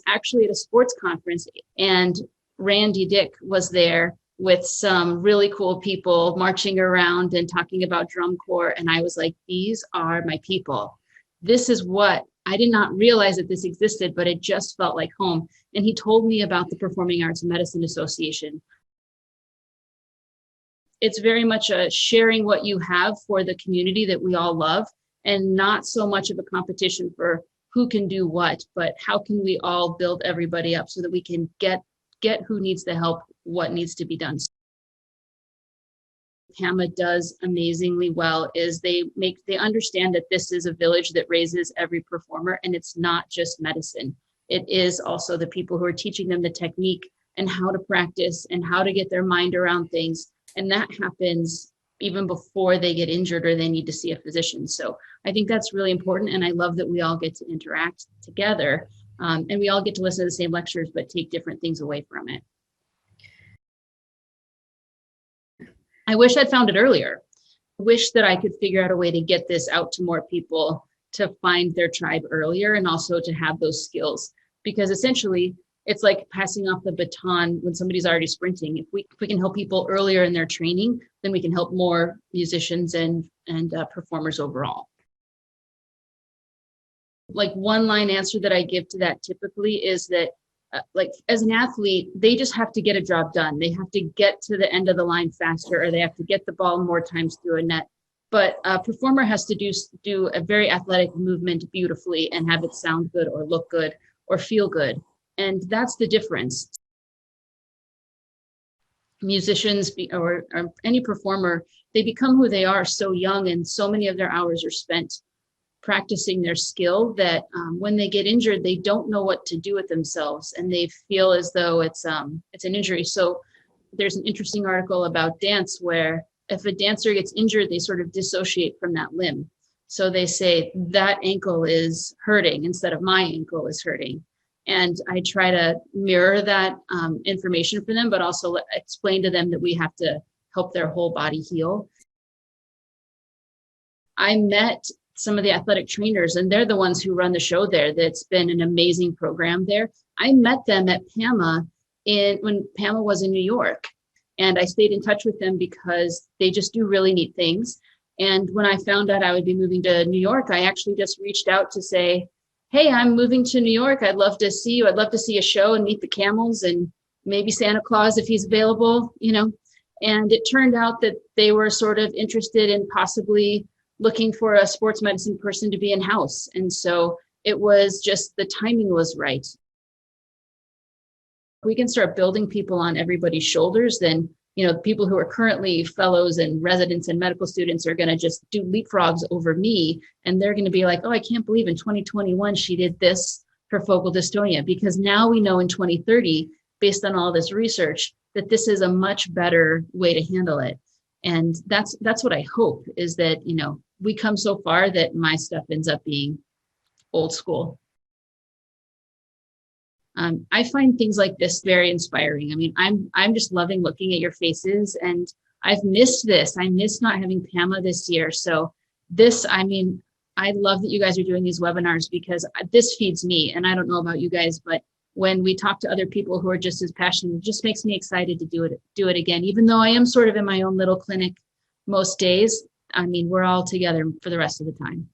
Actually at a sports conference, and Randy Dick was there with some really cool people marching around and talking about drum corps. And I was like, these are my people. This is what I did not realize that this existed, but it just felt like home. And he told me about the Performing Arts and Medicine Association. It's very much a sharing what you have for the community that we all love, and not so much of a competition for who can do what, but how can we all build everybody up so that we can get who needs the help, what needs to be done. PAMA does amazingly well is they understand that this is a village that raises every performer, and it's not just medicine. It is also the people who are teaching them the technique and how to practice and how to get their mind around things. And that happens even before they get injured or they need to see a physician. So I think that's really important. And I love that we all get to interact together, and we all get to listen to the same lectures, but take different things away from it. I wish I'd found it earlier. I wish that I could figure out a way to get this out to more people, to find their tribe earlier, and also to have those skills, because essentially it's like passing off the baton when somebody's already sprinting. If we can help people earlier in their training, then we can help more musicians and performers overall. Like one line answer that I give to that typically is that like as an athlete, they just have to get a job done. They have to get to the end of the line faster, or they have to get the ball more times through a net. But a performer has to do a very athletic movement beautifully and have it sound good or look good or feel good. And that's the difference. Musicians or any performer, they become who they are so young, and so many of their hours are spent practicing their skill that when they get injured, they don't know what to do with themselves, and they feel as though it's an injury. So there's an interesting article about dance where if a dancer gets injured, they sort of dissociate from that limb. So they say that ankle is hurting instead of my ankle is hurting. And I try to mirror that information for them, but also explain to them that we have to help their whole body heal. I met some of the athletic trainers, and they're the ones who run the show there. That's been an amazing program there. I met them at PAMA when PAMA was in New York, and I stayed in touch with them because they just do really neat things. And when I found out I would be moving to New York, I actually just reached out to say, hey, I'm moving to New York. I'd love to see you. I'd love to see a show and meet the camels and maybe Santa Claus if he's available, you know. And it turned out that they were sort of interested in possibly looking for a sports medicine person to be in-house. And so it was just, the timing was right. If we can start building people on everybody's shoulders, then, you know, people who are currently fellows and residents and medical students are going to just do leapfrogs over me. And they're going to be like, oh, I can't believe in 2021, she did this for focal dystonia, because now we know in 2030, based on all this research, that this is a much better way to handle it. And that's what I hope, is that, you know, we come so far that my stuff ends up being old school. I find things like this very inspiring. I mean, I'm just loving looking at your faces, and I've missed this. I missed not having PAMA this year. So this, I mean, I love that you guys are doing these webinars, because this feeds me. And I don't know about you guys, but when we talk to other people who are just as passionate, it just makes me excited to do it again. Even though I am sort of in my own little clinic most days, I mean, we're all together for the rest of the time.